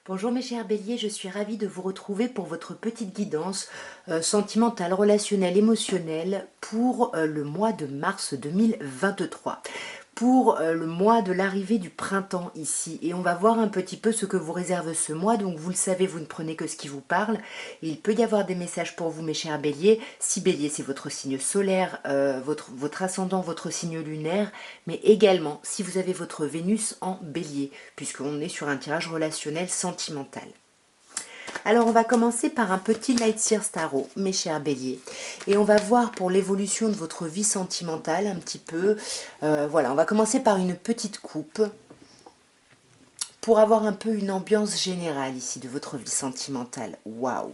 Bonjour mes chers béliers, je suis ravie de vous retrouver pour votre petite guidance sentimentale, relationnelle, émotionnelle pour le mois de mars 2023. Pour le mois de l'arrivée du printemps ici. Et on va voir un petit peu ce que vous réserve ce mois. Donc vous le savez, vous ne prenez que ce qui vous parle. Et il peut y avoir des messages pour vous mes chers béliers. Si bélier c'est votre signe solaire, votre ascendant, votre signe lunaire. Mais également si vous avez votre Vénus en bélier. Puisqu'on est sur un tirage relationnel sentimental. Alors on va commencer par un petit Light Seer Tarot, mes chers béliers. Et on va voir pour l'évolution de votre vie sentimentale un petit peu. Voilà, on va commencer par une petite coupe pour avoir un peu une ambiance générale ici de votre vie sentimentale. Waouh!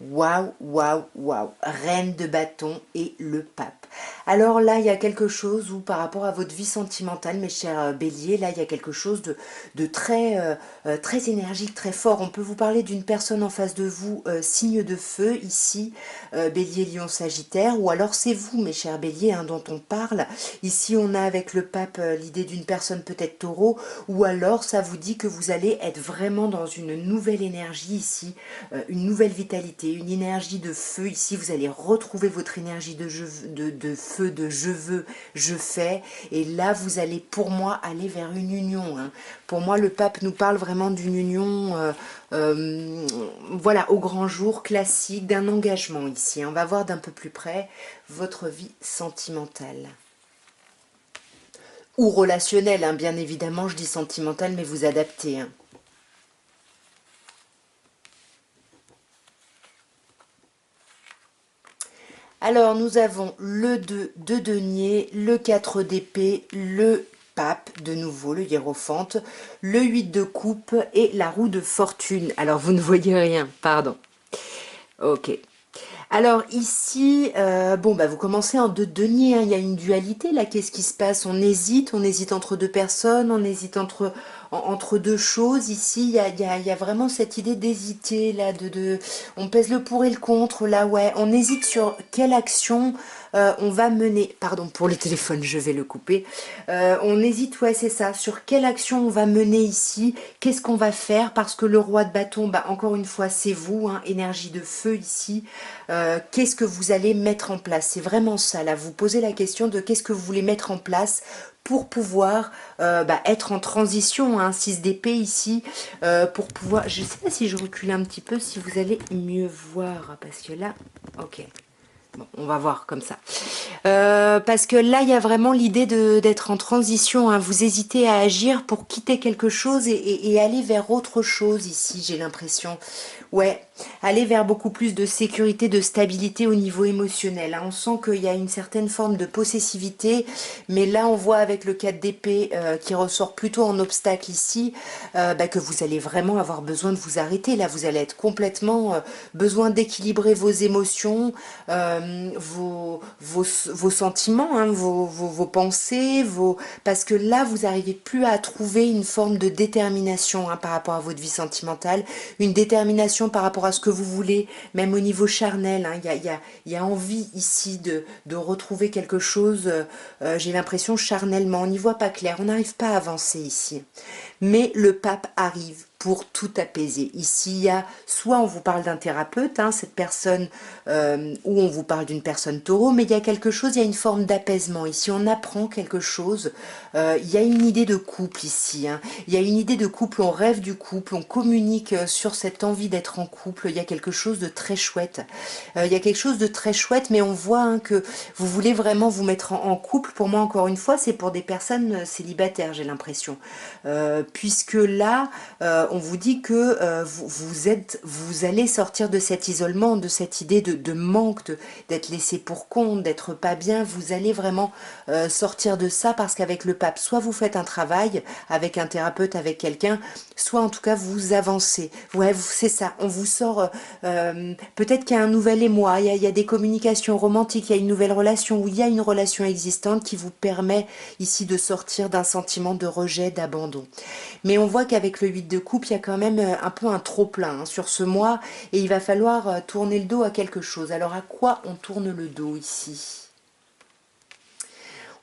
Waouh, waouh, waouh, reine de bâton et le pape. Alors là, il y a quelque chose où par rapport à votre vie sentimentale, mes chers béliers, là, il y a quelque chose de très énergique, très fort. On peut vous parler d'une personne en face de vous, signe de feu, ici, bélier, lion, sagittaire, ou alors c'est vous, mes chers béliers, hein, dont on parle. Ici, on a avec le pape l'idée d'une personne peut-être taureau, ou alors ça vous dit que vous allez être vraiment dans une nouvelle énergie ici, une nouvelle vitalité, une énergie de feu. Ici, vous allez retrouver votre énergie de feu, de je veux, je fais. Et là, vous allez, pour moi, aller vers une union. Hein. Pour moi, le pape nous parle vraiment d'une union, voilà, au grand jour, classique, d'un engagement ici. On va voir d'un peu plus près votre vie sentimentale. Ou relationnelle, hein, bien évidemment, je dis sentimentale, mais vous adaptez. Hein. Alors, nous avons le 2 de denier, le 4 d'épée, le pape, de nouveau, le hiérophante, le 8 de coupe et la roue de fortune. Alors, vous ne voyez rien, pardon. Ok. Alors ici, bon bah vous commencez en 2 de denier, hein, il y a une dualité là, qu'est-ce qui se passe? On hésite entre deux personnes, on hésite entre deux choses. Ici, il y a vraiment cette idée d'hésiter là, on pèse le pour et le contre là, ouais, on hésite sur quelle action on va mener. Pardon pour le téléphone, je vais le couper. On hésite, ouais c'est ça, sur quelle action on va mener ici, qu'est-ce qu'on va faire, parce que le roi de bâton, bah encore une fois c'est vous, hein, énergie de feu ici. Qu'est-ce que vous allez mettre en place? C'est vraiment ça, là, vous posez la question de qu'est-ce que vous voulez mettre en place pour pouvoir être en transition, hein, 6 d'épée ici, pour pouvoir, je ne sais pas si je recule un petit peu, si vous allez mieux voir, parce que là, ok, bon, on va voir comme ça. Parce que là, il y a vraiment l'idée d'être en transition, hein. Vous hésitez à agir pour quitter quelque chose et aller vers autre chose ici, j'ai l'impression. Ouais, aller vers beaucoup plus de sécurité, de stabilité au niveau émotionnel. Hein. On sent qu'il y a une certaine forme de possessivité, mais là on voit avec le 4 d'épée qui ressort plutôt en obstacle ici, que vous allez vraiment avoir besoin de vous arrêter. Là vous allez être complètement besoin d'équilibrer vos émotions, vos sentiments, hein, vos pensées, parce que là vous n'arrivez plus à trouver une forme de détermination, hein, par rapport à votre vie sentimentale, une détermination par rapport à ce que vous voulez, même au niveau charnel. Hein, il y a envie ici de retrouver quelque chose, j'ai l'impression charnellement, on n'y voit pas clair, on n'arrive pas à avancer ici. Mais le pape arrive pour tout apaiser. Ici, il y a soit on vous parle d'un thérapeute, hein, cette personne, ou on vous parle d'une personne taureau, mais il y a quelque chose, il y a une forme d'apaisement. Ici, on apprend quelque chose. Il y a une idée de couple ici. Hein. Il y a une idée de couple, on rêve du couple, on communique sur cette envie d'être en couple. Il y a quelque chose de très chouette. Il y a quelque chose de très chouette, mais on voit, hein, que vous voulez vraiment vous mettre en couple. Pour moi, encore une fois, c'est pour des personnes célibataires, j'ai l'impression. Puisque là, on vous dit que vous allez sortir de cet isolement, de cette idée de manque, d'être laissé pour compte, d'être pas bien. Vous allez vraiment sortir de ça, parce qu'avec le pape, soit vous faites un travail avec un thérapeute, avec quelqu'un, soit en tout cas vous avancez. Ouais, c'est ça. On vous sort. Peut-être qu'il y a un nouvel émoi, il y a des communications romantiques, il y a une nouvelle relation, ou il y a une relation existante qui vous permet ici de sortir d'un sentiment de rejet, d'abandon. Mais on voit qu'avec le 8 de coupe, il y a quand même un peu un trop-plein, hein, sur ce mois, et il va falloir tourner le dos à quelque chose. Alors à quoi on tourne le dos ici?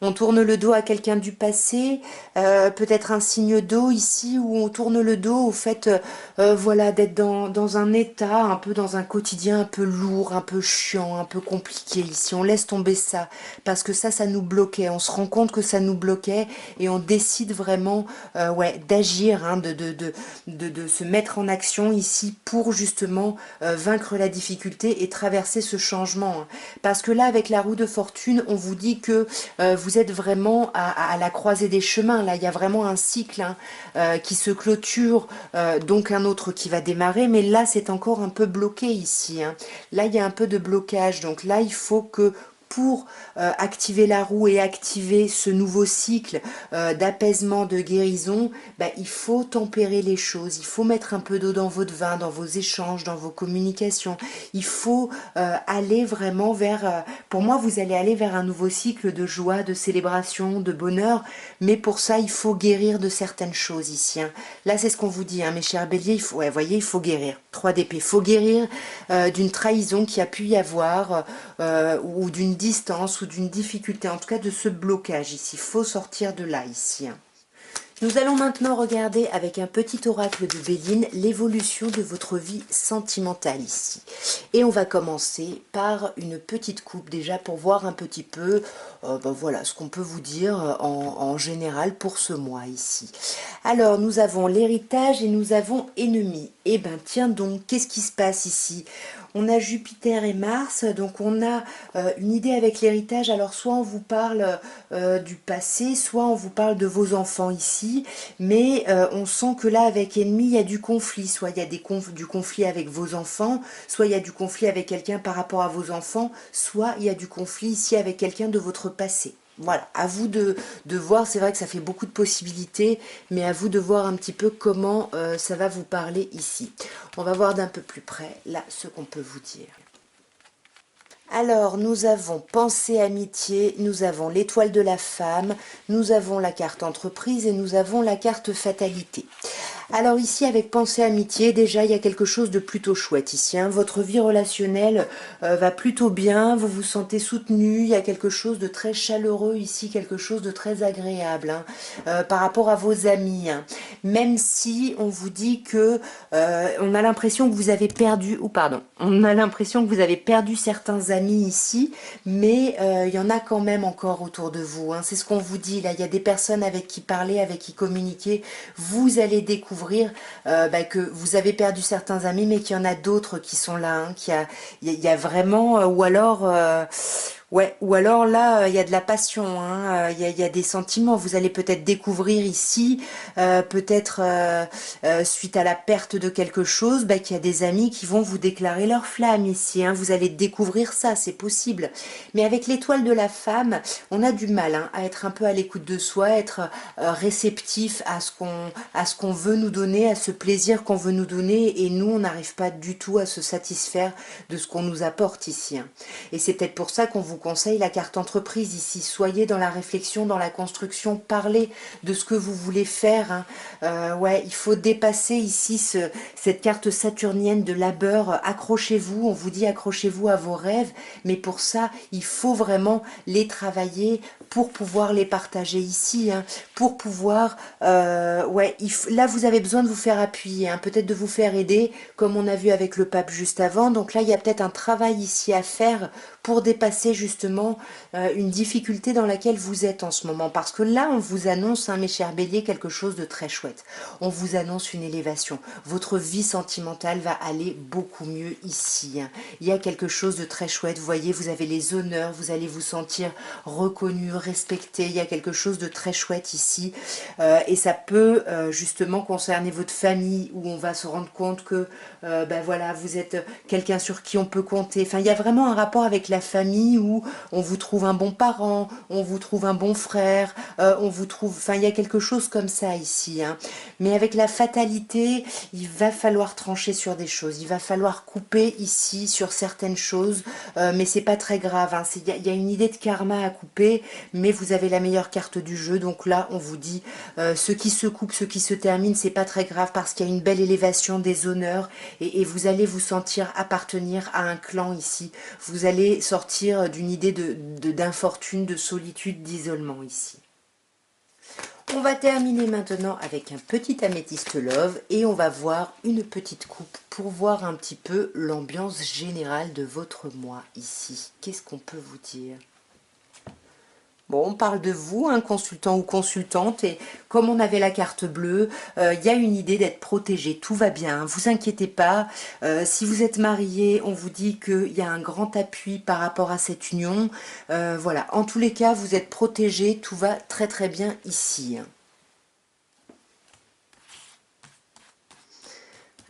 On tourne le dos à quelqu'un du passé, peut-être un signe d'eau ici où on tourne le dos au fait voilà, d'être dans un état, un peu dans un quotidien un peu lourd, un peu chiant, un peu compliqué ici. On laisse tomber ça parce que ça nous bloquait. On se rend compte que ça nous bloquait et on décide vraiment ouais, d'agir, hein, de se mettre en action ici pour justement vaincre la difficulté et traverser ce changement. Hein. Parce que là, avec la roue de fortune, on vous dit que vous êtes vraiment à la croisée des chemins. Là, il y a vraiment un cycle hein, qui se clôture, donc un autre qui va démarrer. Mais là, c'est encore un peu bloqué ici. Hein. Là, il y a un peu de blocage. Donc là, il faut que pour activer la roue et activer ce nouveau cycle d'apaisement, de guérison, bah, il faut tempérer les choses, il faut mettre un peu d'eau dans votre vin, dans vos échanges, dans vos communications. Il faut aller vraiment vers, pour moi, vous allez aller vers un nouveau cycle de joie, de célébration, de bonheur, mais pour ça, il faut guérir de certaines choses ici. Hein. Là, c'est ce qu'on vous dit, hein, mes chers béliers, il faut, ouais, voyez, il faut guérir. 3 d'épée, il faut guérir d'une trahison qui a pu y avoir, ou d'une distance, ou d'une difficulté, en tout cas de ce blocage ici. Il faut sortir de là ici. Hein. Nous allons maintenant regarder avec un petit oracle de Béline l'évolution de votre vie sentimentale ici. Et on va commencer par une petite coupe déjà pour voir un petit peu ben voilà, ce qu'on peut vous dire en général pour ce mois ici. Alors nous avons l'héritage et nous avons ennemi. Eh ben tiens donc, qu'est-ce qui se passe ici? On a Jupiter et Mars, donc on a une idée avec l'héritage. Alors soit on vous parle du passé, soit on vous parle de vos enfants ici, mais on sent que là avec ennemi il y a du conflit, soit il y a du conflit avec vos enfants, soit il y a du conflit avec quelqu'un par rapport à vos enfants, soit il y a du conflit ici avec quelqu'un de votre passé. Voilà, à vous de voir, c'est vrai que ça fait beaucoup de possibilités, mais à vous de voir un petit peu comment ça va vous parler ici. On va voir d'un peu plus près, là, ce qu'on peut vous dire. Alors, nous avons pensée amitié, nous avons l'étoile de la femme, nous avons la carte entreprise et nous avons la carte fatalité. Alors ici, avec pensée amitié, déjà, il y a quelque chose de plutôt chouette ici. Hein. Votre vie relationnelle va plutôt bien, vous vous sentez soutenu, il y a quelque chose de très chaleureux ici, quelque chose de très agréable hein, par rapport à vos amis. Hein. Même si on vous dit que on a l'impression que vous avez perdu, ou pardon, on a l'impression que vous avez perdu certains amis ici, mais il y en a quand même encore autour de vous. Hein. C'est ce qu'on vous dit là, il y a des personnes avec qui parler, avec qui communiquer. Vous allez découvrir que vous avez perdu certains amis, mais qu'il y en a d'autres qui sont là, hein, il y a vraiment, ou alors ouais, ou alors là, il y a de la passion, hein, il y a des sentiments. Vous allez peut-être découvrir ici, peut-être suite à la perte de quelque chose, qu'il y a des amis qui vont vous déclarer leur flamme ici. Hein, vous allez découvrir ça, c'est possible. Mais avec l'étoile de la femme, on a du mal hein, à être un peu à l'écoute de soi, être réceptif à ce qu'on veut nous donner, à ce plaisir qu'on veut nous donner, et nous, on n'arrive pas du tout à se satisfaire de ce qu'on nous apporte ici. Hein. Et c'est peut-être pour ça qu'on vous conseille la carte entreprise ici. Soyez dans la réflexion, dans la construction, parlez de ce que vous voulez faire. Hein. Ouais, il faut dépasser ici cette carte saturnienne de labeur. Accrochez-vous, on vous dit accrochez-vous à vos rêves, mais pour ça, il faut vraiment les travailler pour pouvoir les partager ici, hein, pour pouvoir, ouais, là vous avez besoin de vous faire appuyer, hein, peut-être de vous faire aider, comme on a vu avec le pape juste avant. Donc là, il y a peut-être un travail ici à faire pour dépasser justement une difficulté dans laquelle vous êtes en ce moment. Parce que là, on vous annonce, hein, mes chers béliers, quelque chose de très chouette. On vous annonce une élévation. Votre vie sentimentale va aller beaucoup mieux ici. Hein. Il y a quelque chose de très chouette. Vous voyez, vous avez les honneurs, vous allez vous sentir reconnu, respecté. Il y a quelque chose de très chouette ici. Et ça peut justement concerner votre famille, où on va se rendre compte que voilà, vous êtes quelqu'un sur qui on peut compter. Enfin, il y a vraiment un rapport avec la famille où on vous trouve un bon parent, on vous trouve un bon frère, on vous trouve... Enfin, il y a quelque chose comme ça ici. Hein. Mais avec la fatalité, il va falloir trancher sur des choses. Il va falloir couper ici sur certaines choses. Mais c'est pas très grave. Hein. Il y a une idée de karma à couper, mais vous avez la meilleure carte du jeu. Donc là, on vous dit, ce qui se coupe, ce qui se termine, c'est pas très grave parce qu'il y a une belle élévation des honneurs et vous allez vous sentir appartenir à un clan ici. Vous allez sortir d'une une idée d'infortune, de solitude, d'isolement ici. On va terminer maintenant avec un petit améthyste love et on va voir une petite coupe pour voir un petit peu l'ambiance générale de votre mois ici. Qu'est-ce qu'on peut vous dire? Bon, on parle de vous, un consultant ou consultante, et comme on avait la carte bleue, il y a une idée d'être protégé, tout va bien, hein, vous inquiétez pas. Si vous êtes marié, on vous dit qu'il y a un grand appui par rapport à cette union. Voilà, en tous les cas, vous êtes protégé, tout va très très bien ici.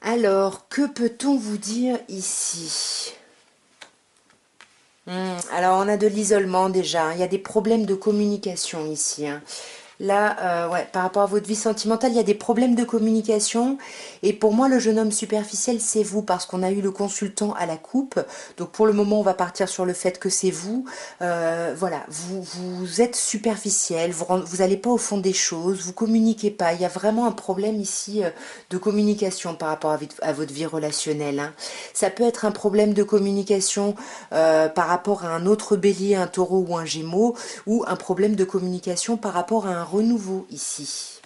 Alors, que peut-on vous dire ici? Alors, on a de l'isolement déjà, hein. Il y a des problèmes de communication ici, hein. Là, ouais, par rapport à votre vie sentimentale, il y a des problèmes de communication. Et pour moi, le jeune homme superficiel, c'est vous, parce qu'on a eu le consultant à la coupe. Donc pour le moment, on va partir sur le fait que c'est vous. Voilà, vous êtes superficiel, vous n'allez pas au fond des choses, vous communiquez pas. Il y a vraiment un problème ici de communication par rapport à votre vie relationnelle, hein. Ça peut être un problème de communication par rapport à un autre bélier, un taureau ou un gémeaux, ou un problème de communication par rapport à un renouveau ici.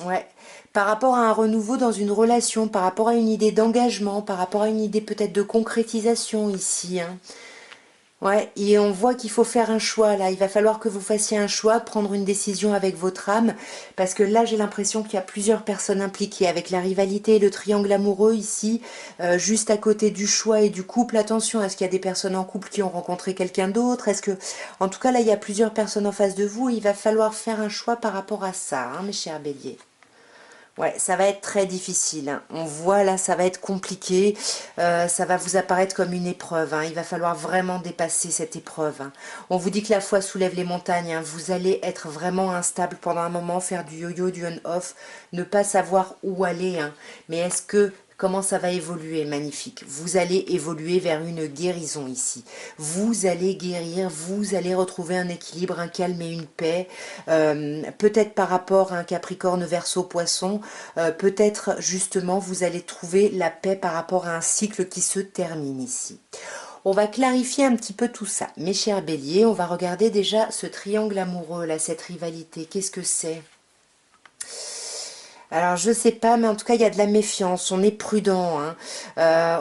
Ouais, par rapport à un renouveau dans une relation, par rapport à une idée d'engagement, par rapport à une idée peut-être de concrétisation ici, hein. Ouais, et on voit qu'il faut faire un choix là, il va falloir que vous fassiez un choix, prendre une décision avec votre âme, parce que là j'ai l'impression qu'il y a plusieurs personnes impliquées, avec la rivalité et le triangle amoureux ici, juste à côté du choix et du couple. Attention, est-ce qu'il y a des personnes en couple qui ont rencontré quelqu'un d'autre? Est-ce que, en tout cas là il y a plusieurs personnes en face de vous, et il va falloir faire un choix par rapport à ça, hein, mes chers béliers. Ouais, ça va être très difficile, hein. On voit là, ça va être compliqué. Ça va vous apparaître comme une épreuve, hein. Il va falloir vraiment dépasser cette épreuve, hein. On vous dit que la foi soulève les montagnes, hein. Vous allez être vraiment instable pendant un moment, faire du yo-yo, du on-off, ne pas savoir où aller, hein. Mais est-ce que... Comment ça va évoluer? Magnifique. Vous allez évoluer vers une guérison ici. Vous allez guérir, vous allez retrouver un équilibre, un calme et une paix. Peut-être par rapport à un Capricorne, Verseau, Poisson. Peut-être justement vous allez trouver la paix par rapport à un cycle qui se termine ici. On va clarifier un petit peu tout ça. Mes chers béliers, on va regarder déjà ce triangle amoureux, là, cette rivalité. Qu'est-ce que c'est? Alors, je sais pas, mais en tout cas, il y a de la méfiance. On est prudent, hein.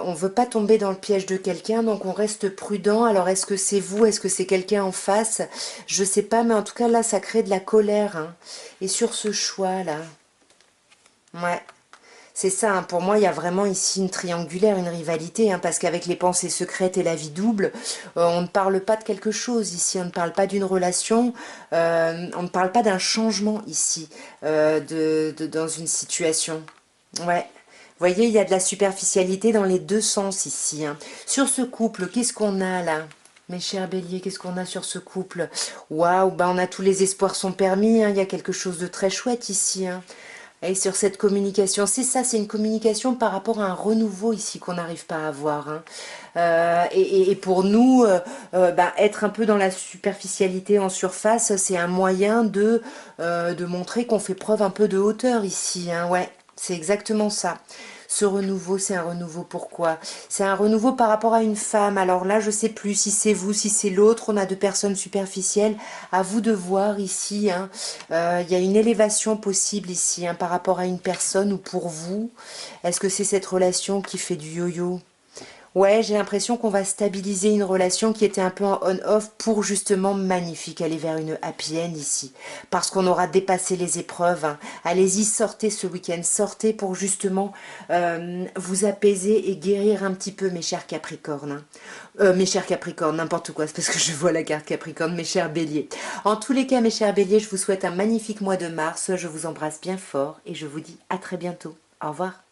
On veut pas tomber dans le piège de quelqu'un, donc on reste prudent. Alors, est-ce que c'est vous? Est-ce que c'est quelqu'un en face? Je sais pas, mais en tout cas, là, ça crée de la colère, hein. Et sur ce choix-là, ouais. C'est ça, hein, pour moi, il y a vraiment ici une triangulaire, une rivalité, hein, parce qu'avec les pensées secrètes et la vie double, on ne parle pas de quelque chose ici, on ne parle pas d'une relation, on ne parle pas d'un changement ici, dans une situation. Ouais. Vous voyez, il y a de la superficialité dans les deux sens ici, hein. Sur ce couple, qu'est-ce qu'on a là? Mes chers béliers, qu'est-ce qu'on a sur ce couple? Waouh, bah on a tous les espoirs sont permis, hein, il y a quelque chose de très chouette ici, hein. Et sur cette communication, c'est ça, c'est une communication par rapport à un renouveau ici qu'on n'arrive pas à avoir, hein. Et pour nous, bah, être un peu dans la superficialité en surface, c'est un moyen de montrer qu'on fait preuve un peu de hauteur ici, hein. Ouais, c'est exactement ça. Ce renouveau, c'est un renouveau pourquoi? C'est un renouveau par rapport à une femme. Alors là, je sais plus si c'est vous, si c'est l'autre. On a deux personnes superficielles. À vous de voir ici, hein. Il y a une élévation possible ici, hein, par rapport à une personne ou pour vous. Est-ce que c'est cette relation qui fait du yo-yo? Ouais, j'ai l'impression qu'on va stabiliser une relation qui était un peu en on-off pour justement, magnifique, aller vers une happy end ici. Parce qu'on aura dépassé les épreuves, hein. Allez-y, sortez ce week-end, sortez pour justement vous apaiser et guérir un petit peu, mes chers Capricornes, hein. Mes chers Capricornes, n'importe quoi, c'est parce que je vois la carte Capricorne, mes chers Béliers. En tous les cas, mes chers Béliers, je vous souhaite un magnifique mois de mars, je vous embrasse bien fort et je vous dis à très bientôt. Au revoir.